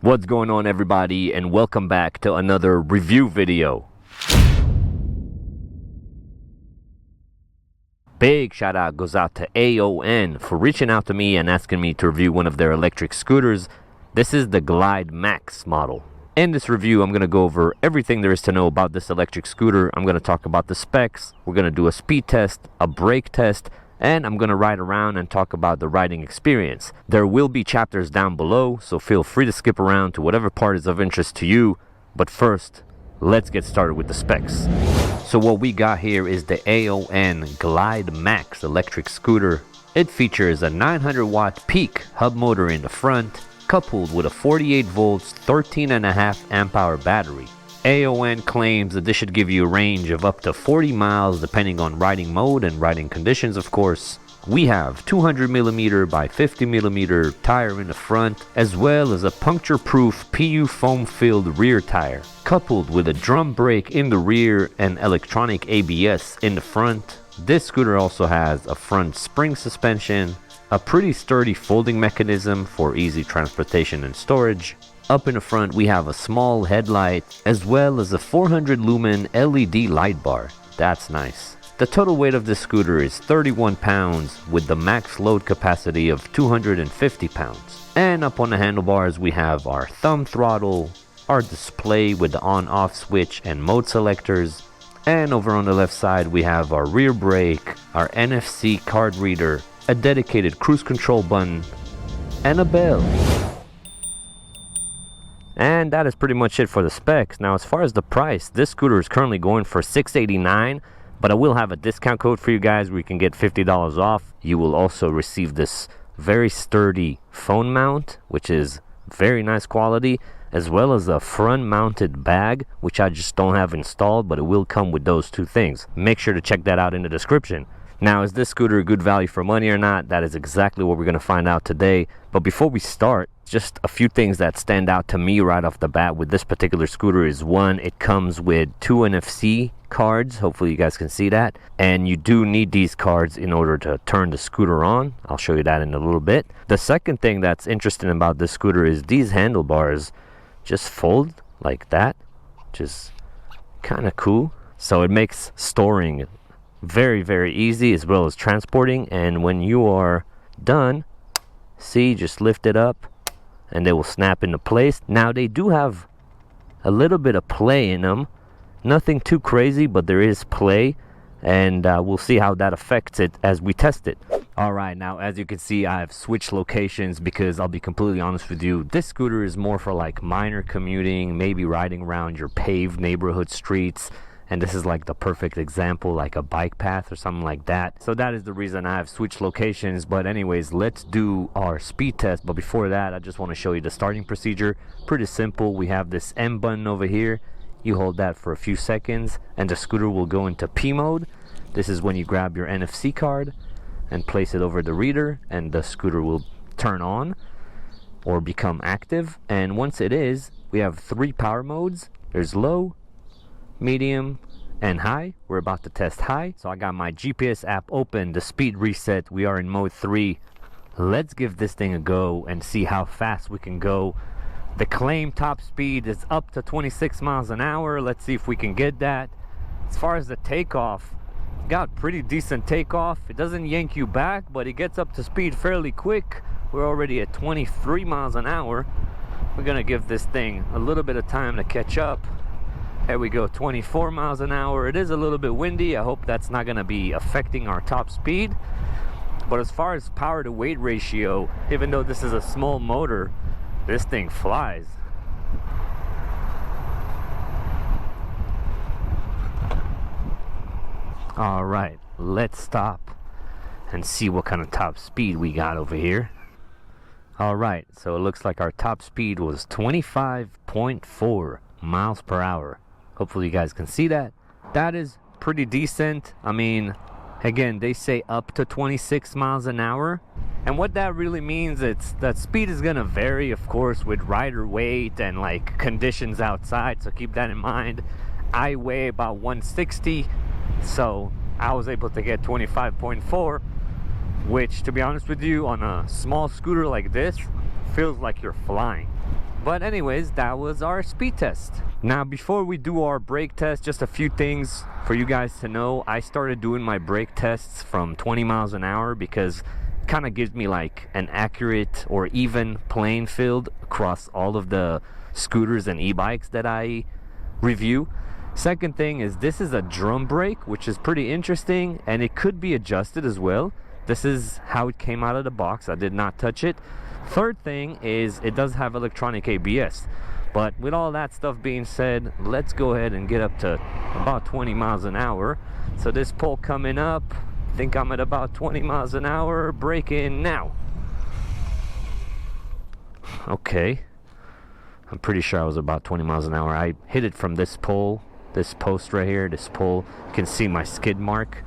What's going on, everybody, and welcome back to another review video. Big shout out goes out to AON for reaching out to me and asking me to review one of their electric scooters. This is the Glide Max model. In this review, I'm going to go over everything there is to know about this electric scooter. I'm going to talk about the specs, we're going to do a speed test, a brake test, and I'm going to ride around and talk about the riding experience. There will be chapters down below, so feel free to skip around to whatever part is of interest to you. But first, let's get started with the specs. So what we got here is the AON Glide Max electric scooter. It features a 900 watt peak hub motor in the front, coupled with a 48 volts 13.5 amp hour battery. AON claims that this should give you a range of up to 40 miles depending on riding mode and riding conditions, of course. We have 200mm by 50mm tire in the front, as well as a puncture-proof PU foam-filled rear tire, coupled with a drum brake in the rear and electronic ABS in the front. This scooter also has a front spring suspension, a pretty sturdy folding mechanism for easy transportation and storage. Up in the front, we have a small headlight, as well as a 400 lumen LED light bar. That's nice. The total weight of this scooter is 31 pounds with the max load capacity of 250 pounds. And up on the handlebars, we have our thumb throttle, our display with the on-off switch and mode selectors. And over on the left side, we have our rear brake, our NFC card reader, a dedicated cruise control button, and a bell. And that is pretty much it for the specs. Now, as far as the price, this scooter is currently going for $689, but I will have a discount code for you guys where you can get $50 off. You will also receive this very sturdy phone mount, which is very nice quality, as well as a front mounted bag, which I just don't have installed, but it will come with those two things. Make sure to check that out in the description. Now, is this scooter a good value for money or not? That is exactly what we're going to find out today. But before we start, just a few things that stand out to me right off the bat with this particular scooter is, one, it comes with 2 NFC cards. Hopefully you guys can see that. And you do need these cards in order to turn the scooter on. I'll show you that in a little bit. The second thing that's interesting about this scooter is these handlebars just fold like that, which is kind of cool. So it makes storing very easy, as well as transporting. And when you are done, see, just lift it up and they will snap into place. Now, they do have a little bit of play in them, nothing too crazy, but there is play, and we'll see how that affects it as we test it. Alright, now as you can see, I've switched locations because I'll be completely honest with you, this scooter is more for like minor commuting, maybe riding around your paved neighborhood streets. And this is like the perfect example, like a bike path or something like that. So that is the reason I've switched locations. But anyways, let's do our speed test. But before that, I just want to show you the starting procedure. Pretty simple. We have this M button over here. You hold that for a few seconds and the scooter will go into P mode. This is when you grab your NFC card and place it over the reader, and the scooter will turn on or become active. And once it is, we have 3 power modes. There's low, medium, and high. We're about to test high. So I got my GPS app open, the speed reset. We are in mode 3. Let's give this thing a go and see how fast we can go. The claimed top speed is up to 26 miles an hour. Let's see if we can get that. As far as the takeoff, got pretty decent takeoff. It doesn't yank you back, but it gets up to speed fairly quick. We're already at 23 miles an hour. We're gonna give this thing a little bit of time to catch up. There we go, 24 miles an hour. It is a little bit windy. I hope that's not going to be affecting our top speed. But as far as power to weight ratio, even though this is a small motor, this thing flies. All right, let's stop and see what kind of top speed we got over here. All right, so it looks like our top speed was 25.4 miles per hour. Hopefully you guys can see that. That is pretty decent. I mean, again, they say up to 26 miles an hour. And what that really means, it's that speed is gonna vary, of course, with rider weight and like conditions outside. So keep that in mind. I weigh about 160, so I was able to get 25.4, which, to be honest with you, on a small scooter like this, feels like you're flying. But anyways, that was our speed test. Now before we do our brake test, just a few things for you guys to know. I started doing my brake tests from 20 miles an hour because it kind of gives me like an accurate or even playing field across all of the scooters and e-bikes that I review. Second thing is, this is a drum brake, which is pretty interesting, and it could be adjusted as well. This is how it came out of the box. I did not touch it. Third thing is, it does have electronic ABS. But with all that stuff being said, let's go ahead and get up to about 20 miles an hour. So this pole coming up, I think I'm at about 20 miles an hour. Brake in now. Okay. I'm pretty sure I was about 20 miles an hour. I hit it from this pole, this post right here, this pole. You can see my skid mark.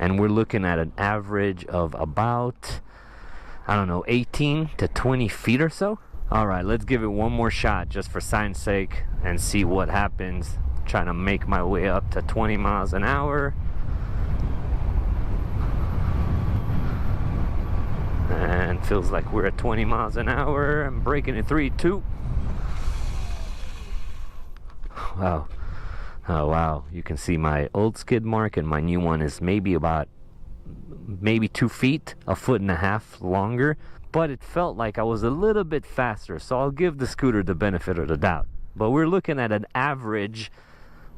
And we're looking at an average of about, I don't know, 18 to 20 feet or so. All right, let's give it one more shot just for science sake and see what happens. Trying to make my way up to 20 miles an hour. And feels like we're at 20 miles an hour. I'm braking at 3, 2. Wow. Oh wow, you can see my old skid mark and my new one is maybe 2 feet, 1.5 feet longer, but it felt like I was a little bit faster, so I'll give the scooter the benefit of the doubt. But we're looking at an average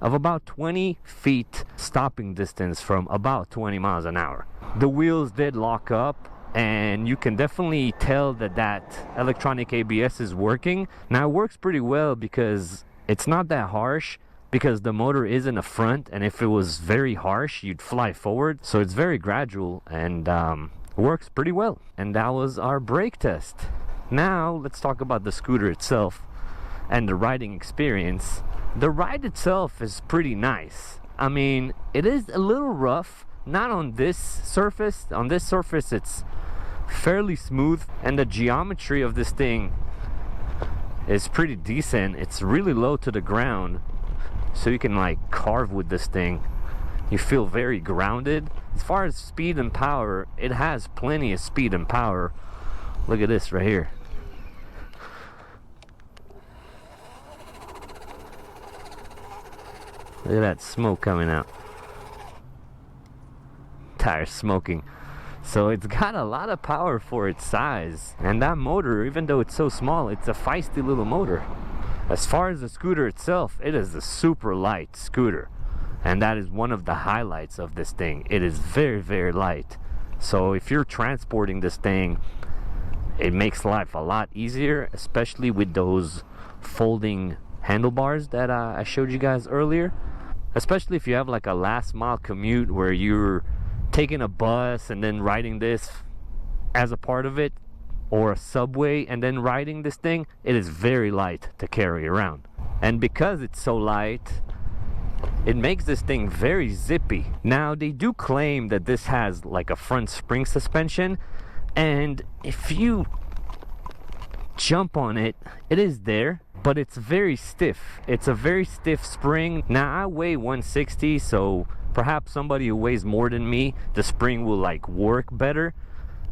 of about 20 feet stopping distance from about 20 miles an hour. The wheels did lock up, and you can definitely tell that electronic ABS is working. Now it works pretty well because it's not that harsh, because the motor is in the front, and if it was very harsh you'd fly forward. So it's very gradual and works pretty well. And that was our brake test. Now let's talk about the scooter itself and the riding experience. The ride itself is pretty nice. I mean, it is a little rough, not on this surface. On this surface it's fairly smooth, and the geometry of this thing is pretty decent. It's really low to the ground, so you can like carve with this thing. You feel very grounded. As far as speed and power, it has plenty of speed and power. Look at this right here. Look at that smoke coming out. Tire smoking. So it's got a lot of power for its size. And that motor, even though it's so small, it's a feisty little motor. As far as the scooter itself, it is a super light scooter, and that is one of the highlights of this thing. It is very, very light. So if you're transporting this thing, it makes life a lot easier, especially with those folding handlebars that I showed you guys earlier. Especially if you have like a last mile commute where you're taking a bus and then riding this as a part of it, or a subway and then riding this thing. It is very light to carry around, and because it's so light, it makes this thing very zippy. Now they do claim that this has like a front spring suspension, and if you jump on it, it is there, but it's very stiff. It's a very stiff spring. Now I weigh 160, so perhaps somebody who weighs more than me, the spring will like work better.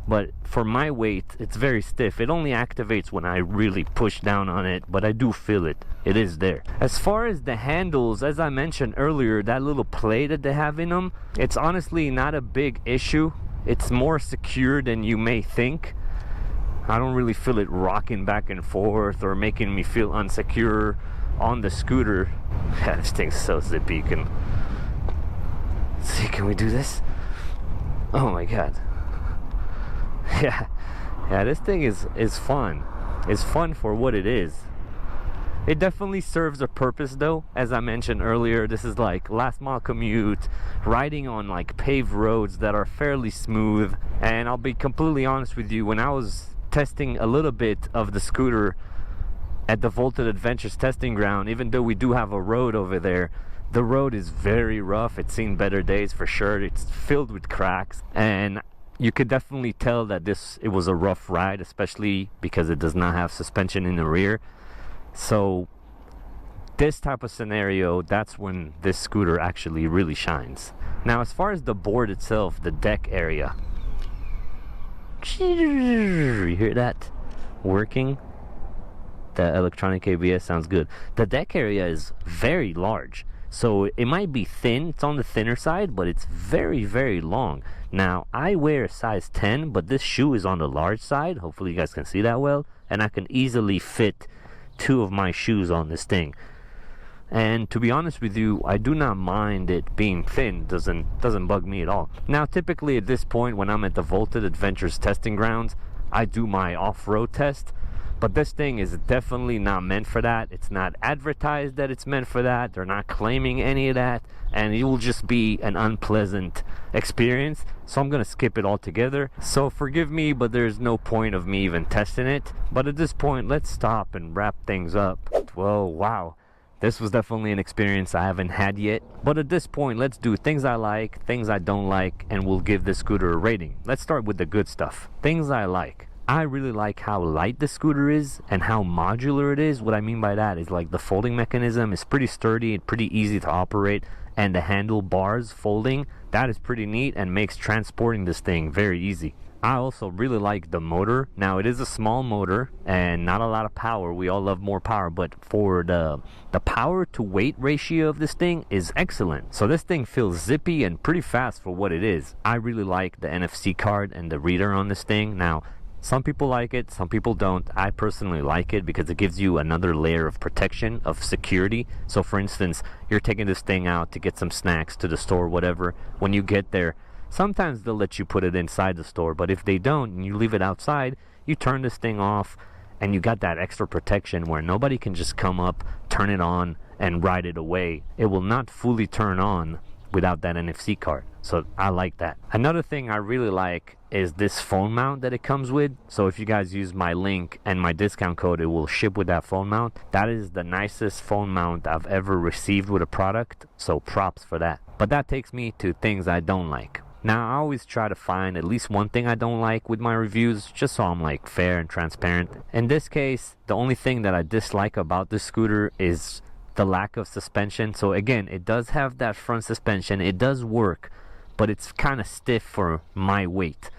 But for my weight, it's very stiff. It only activates when I really push down on it, but I do feel it. It is there. As far as the handles, as I mentioned earlier, that little play that they have in them, it's honestly not a big issue. It's more secure than you may think. I don't really feel it rocking back and forth or making me feel unsecure on the scooter. Yeah, this thing's so zippy. You can see, can we do this? Oh my god. Yeah, this thing is fun. It's fun for what it is. It definitely serves a purpose though. As I mentioned earlier, this is like last mile commute, riding on like paved roads that are fairly smooth. And I'll be completely honest with you, when I was testing a little bit of the scooter at the VoltedAdventures testing ground, even though we do have a road over there, the road is very rough. It's seen better days for sure. It's filled with cracks, and you could definitely tell that it was a rough ride, especially because it does not have suspension in the rear. So this type of scenario, that's when this scooter actually really shines. Now as far as the board itself, the deck area, you hear that working? The electronic ABS sounds good. The deck area is very large. So it might be thin, it's on the thinner side, but it's very, very long. Now, I wear a size 10, but this shoe is on the large side. Hopefully you guys can see that well. And I can easily fit 2 of my shoes on this thing. And to be honest with you, I do not mind it being thin. Doesn't bug me at all. Now, typically at this point, when I'm at the VoltedAdventures testing grounds, I do my off-road test. But this thing is definitely not meant for that. It's not advertised that it's meant for that. They're not claiming any of that. And it will just be an unpleasant experience. So I'm going to skip it altogether. So forgive me, but there's no point of me even testing it. But at this point, let's stop and wrap things up. Well, wow. This was definitely an experience I haven't had yet. But at this point, let's do things I like, things I don't like, and we'll give this scooter a rating. Let's start with the good stuff. Things I like. I really like how light the scooter is and how modular it is. What I mean by that is like the folding mechanism is pretty sturdy and pretty easy to operate, and the handlebars folding, that is pretty neat and makes transporting this thing very easy. I also really like the motor. Now, it is a small motor and not a lot of power. We all love more power, but for the power to weight ratio of this thing is excellent. So this thing feels zippy and pretty fast for what it is. I really like the NFC card and the reader on this thing. Now, some people like it, some people don't. I personally like it because it gives you another layer of protection, of security. So for instance, you're taking this thing out to get some snacks to the store, whatever. When you get there, sometimes they'll let you put it inside the store, but if they don't and you leave it outside, you turn this thing off and you got that extra protection where nobody can just come up, turn it on, and ride it away. It will not fully turn on without that NFC card. So I like that. Another thing I really like is this phone mount that it comes with. So if you guys use my link and my discount code, it will ship with that phone mount. That is the nicest phone mount I've ever received with a product, so props for that. But that takes me to things I don't like. Now, I always try to find at least one thing I don't like with my reviews, just so I'm like fair and transparent. In this case, the only thing that I dislike about this scooter is the lack of suspension. So again, it does have that front suspension, it does work, but it's kind of stiff for my weight.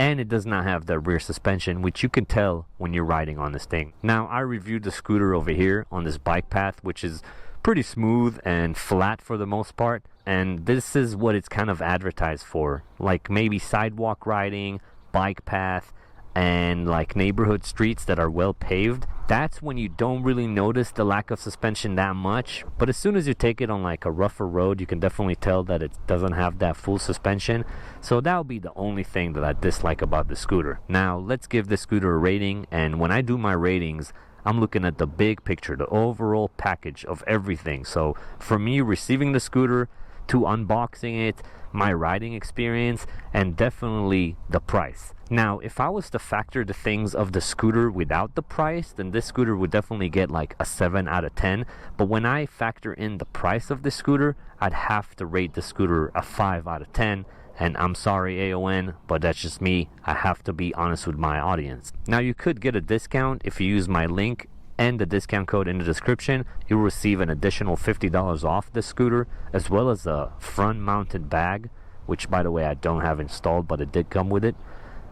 And it does not have the rear suspension, which you can tell when you're riding on this thing. Now, I reviewed the scooter over here on this bike path, which is pretty smooth and flat for the most part. And this is what it's kind of advertised for, like maybe sidewalk riding, bike path, and like neighborhood streets that are well paved. That's when you don't really notice the lack of suspension that much. But as soon as you take it on like a rougher road, you can definitely tell that it doesn't have that full suspension. So that would be the only thing that I dislike about the scooter. Now, let's give this scooter a rating. And when I do my ratings, I'm looking at the big picture, the overall package of everything. So for me, receiving the scooter, to unboxing it, my riding experience, and definitely the price. Now, if I was to factor the things of the scooter without the price, then this scooter would definitely get like a 7 out of 10. But when I factor in the price of the scooter, I'd have to rate the scooter a 5 out of 10. And I'm sorry, AON, but that's just me. I have to be honest with my audience. Now, you could get a discount if you use my link and the discount code in the description. You'll receive an additional $50 off the scooter, as well as a front mounted bag, which by the way I don't have installed, but it did come with it,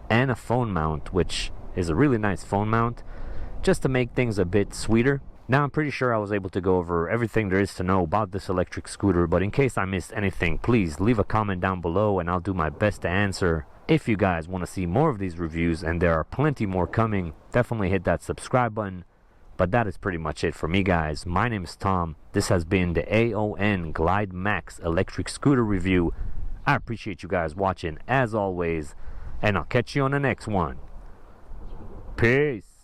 and a phone mount, which is a really nice phone mount, just to make things a bit sweeter. Now, I'm pretty sure I was able to go over everything there is to know about this electric scooter, but in case I missed anything, please leave a comment down below and I'll do my best to answer. If you guys want to see more of these reviews, and there are plenty more coming, definitely hit that subscribe button. But that is pretty much it for me, guys. My name is Tom. This has been the AON Glide Max electric scooter review. I appreciate you guys watching as always, and I'll catch you on the next one. Peace.